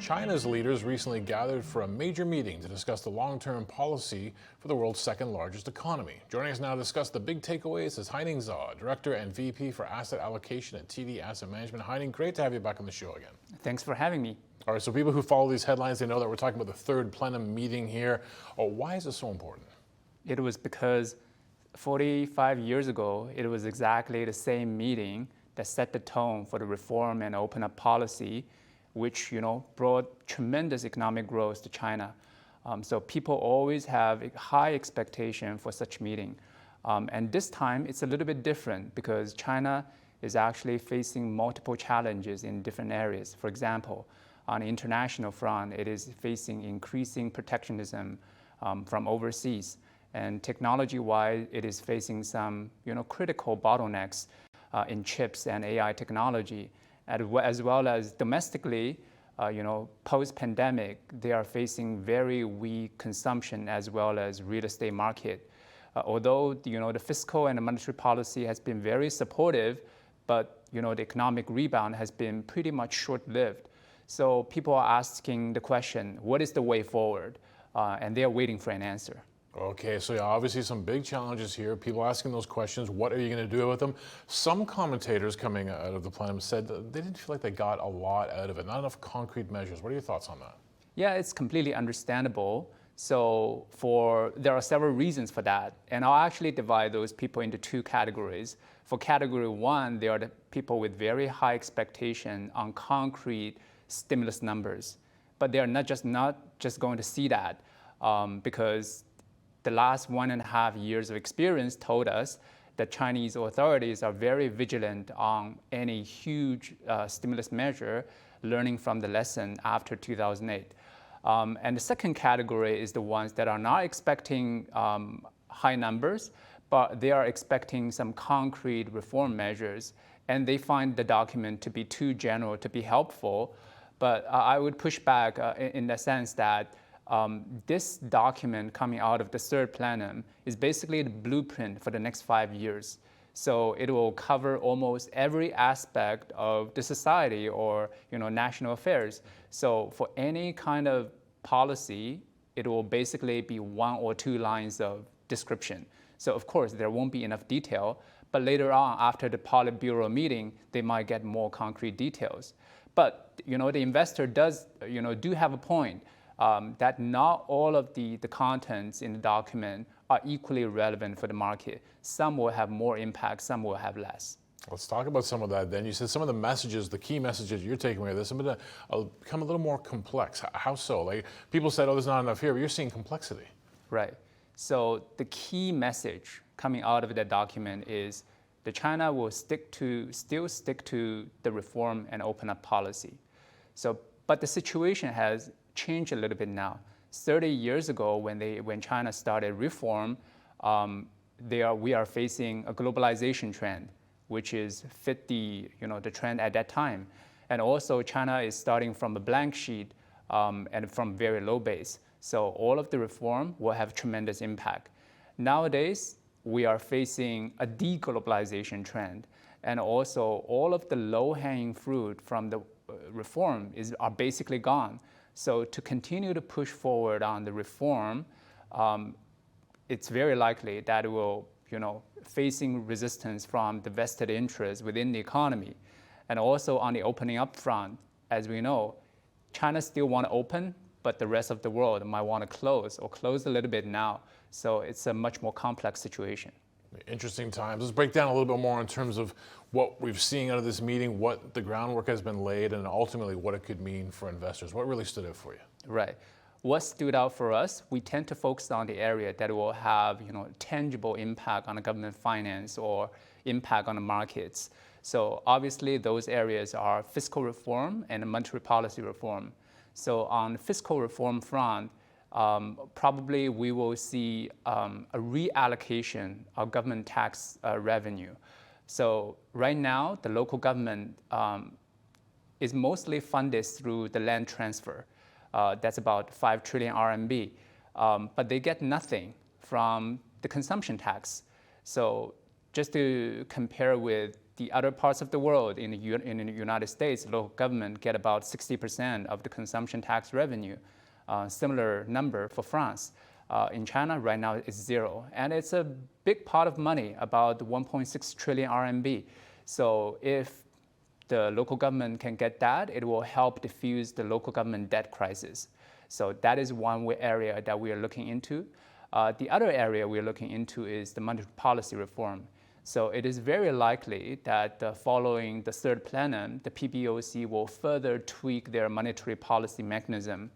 China's leaders recently gathered for a major meeting to discuss the long-term policy for the world's second largest economy. Joining us now to discuss the big takeaways is Haining Zha, Director and VP for Asset Allocation at TD Asset Management. Haining, great to have you back on the show again. Thanks for having me. All right, so people who follow these headlines, they know that we're talking about the third plenum meeting here. Why is this so important? It was because 45 years ago, it was exactly the same meeting that set the tone for the reform and open up policy, which brought tremendous economic growth to China. So people always have a high expectation for such meeting. And this time it's a little bit different because China is actually facing multiple challenges in different areas. For example, on the international front, it is facing increasing protectionism from overseas. And technology-wise, it is facing some critical bottlenecks in chips and AI technology. As well as domestically, post-pandemic, they are facing very weak consumption as well as real estate market. Although the fiscal and the monetary policy has been very supportive, but the economic rebound has been pretty much short-lived. So people are asking the question, what is the way forward? And they are waiting for an answer. Okay, so yeah, obviously some big challenges here. People asking those questions, what are you going to do with them? Some commentators coming out of the plenum said that they didn't feel like they got a lot out of it, not enough concrete measures. What are your thoughts on that? Yeah, it's completely understandable. So there are several reasons for that. And I'll actually divide those people into two categories. For category one, they are the people with very high expectation on concrete stimulus numbers. But they are not just going to see that because the last 1.5 years of experience told us that Chinese authorities are very vigilant on any huge stimulus measure, learning from the lesson after 2008. And the second category is the ones that are not expecting high numbers, but they are expecting some concrete reform measures, and they find the document to be too general to be helpful. But I would push back in the sense that this document coming out of the third plenum is basically the blueprint for the next 5 years. So it will cover almost every aspect of the society or national affairs. So for any kind of policy, it will basically be 1 or 2 lines of description. So of course there won't be enough detail, but later on after the Politburo meeting, they might get more concrete details. But the investor do have a point. That not all of the contents in the document are equally relevant for the market. Some will have more impact, some will have less. Let's talk about some of that then. You said some of the messages, the key messages you're taking away of this, some of them become a little more complex. How so? Like people said, oh, there's not enough here, but you're seeing complexity. Right. So the key message coming out of that document is that China will still stick to the reform and open up policy. But the situation has changed a little bit now. 30 years ago, when China started reform, we are facing a globalization trend, which is fit the trend at that time. And also China is starting from a blank sheet and from very low base. So all of the reform will have tremendous impact. Nowadays, we are facing a deglobalization trend, and also all of the low-hanging fruit from the reform are basically gone. So to continue to push forward on the reform, it's very likely that it will, facing resistance from the vested interests within the economy. And also on the opening up front, as we know, China still want to open, but the rest of the world might want to close or close a little bit now. So it's a much more complex situation. Interesting times. Let's break down a little bit more in terms of what we've seen out of this meeting, what the groundwork has been laid, and ultimately what it could mean for investors. What really stood out for you? Right. What stood out for us, we tend to focus on the area that will have tangible impact on the government finance or impact on the markets. So obviously those areas are fiscal reform and monetary policy reform. So on the fiscal reform front, probably we will see a reallocation of government tax revenue. So right now, the local government is mostly funded through the land transfer. That's about 5 trillion RMB. But they get nothing from the consumption tax. So just to compare with the other parts of the world, in the United States, local government get about 60% of the consumption tax revenue. Similar number for France. In China, right now, it's 0. And it's a big pot of money, about 1.6 trillion RMB. So if the local government can get that, it will help diffuse the local government debt crisis. So that is one area that we are looking into. The other area we're looking into is the monetary policy reform. So it is very likely that following the third plenum, the PBOC will further tweak their monetary policy mechanism.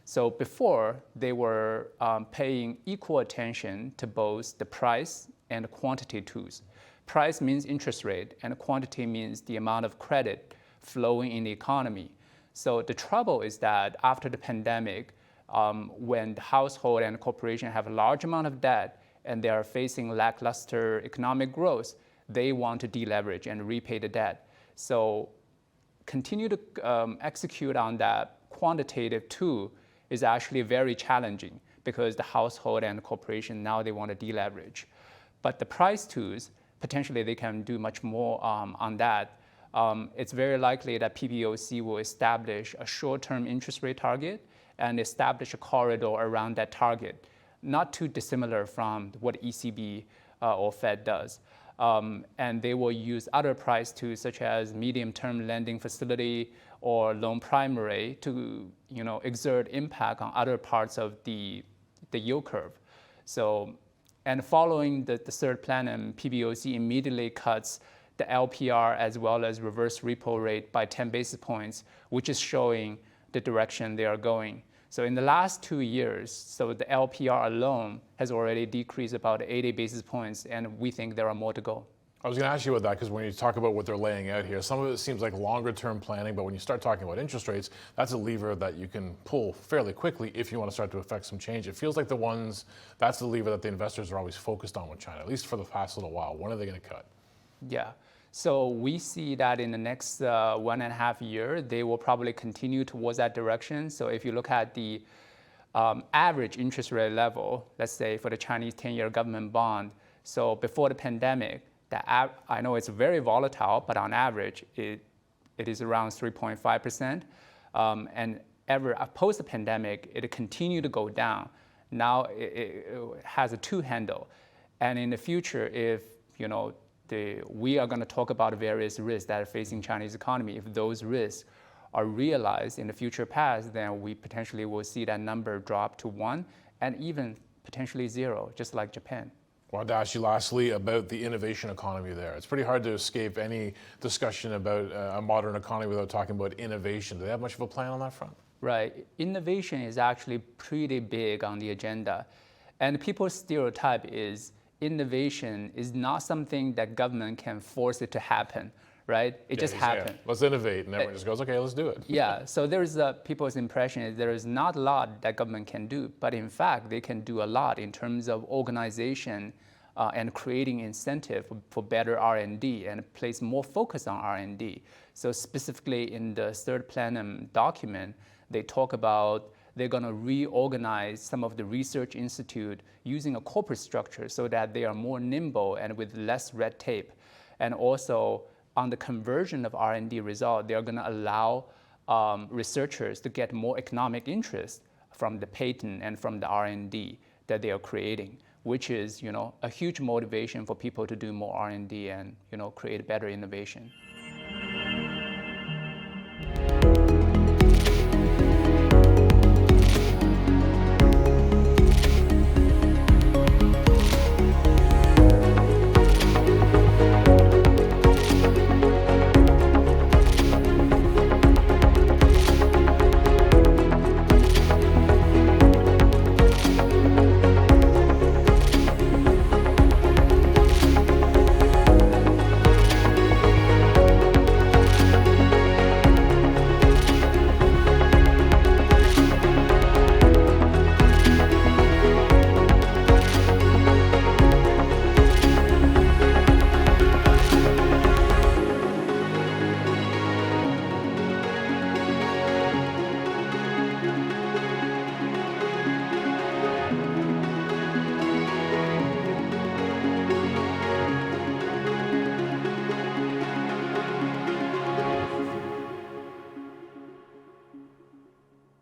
So before, they were paying equal attention to both the price and quantity tools. Price means interest rate, and quantity means the amount of credit flowing in the economy. So the trouble is that after the pandemic, when the household and corporation have a large amount of debt and they are facing lackluster economic growth, they want to deleverage and repay the debt. So continue to execute on that quantitative tool is actually very challenging because the household and the corporation now they want to deleverage. But the price tools, potentially they can do much more on that. It's very likely that PBOC will establish a short-term interest rate target and establish a corridor around that target, not too dissimilar from what ECB or Fed does. And they will use other price tools such as medium-term lending facility or loan primary to exert impact on other parts of the yield curve. So, and following the third plenum, PBOC immediately cuts the LPR as well as reverse repo rate by 10 basis points, which is showing the direction they are going. So in the last 2 years, so the LPR alone has already decreased about 80 basis points, and we think there are more to go. I was going to ask you about that because when you talk about what they're laying out here, some of it seems like longer term planning, but when you start talking about interest rates, that's a lever that you can pull fairly quickly if you want to start to affect some change. It feels like that's the lever that the investors are always focused on with China, at least for the past little while. When are they going to cut? Yeah. So we see that in the next 1.5 years, they will probably continue towards that direction. So if you look at the average interest rate level, let's say for the Chinese 10-year government bond, so before the pandemic, I know it's very volatile, but on average, it is around 3.5%. And post the pandemic, it continued to go down. Now it has a two handle. And in the future, if we are going to talk about various risks that are facing Chinese economy. If those risks are realized in the future past, then we potentially will see that number drop to 1 and even potentially 0, just like Japan. I wanted to ask you lastly about the innovation economy there. It's pretty hard to escape any discussion about a modern economy without talking about innovation. Do they have much of a plan on that front? Right. Innovation is actually pretty big on the agenda. And people's stereotype is innovation is not something that government can force it to happen, right? It just happens. Yeah. Let's innovate, and everyone just goes, okay, let's do it. Yeah, so there's people's impression is there is not a lot that government can do, but in fact, they can do a lot in terms of organization and creating incentive for better R&D and place more focus on R&D. So specifically in the third plenum document, they talk about they're going to reorganize some of the research institute using a corporate structure so that they are more nimble and with less red tape. And also on the conversion of R&D result, they are going to allow researchers to get more economic interest from the patent and from the R&D that they are creating, which is a huge motivation for people to do more R&D and create better innovation.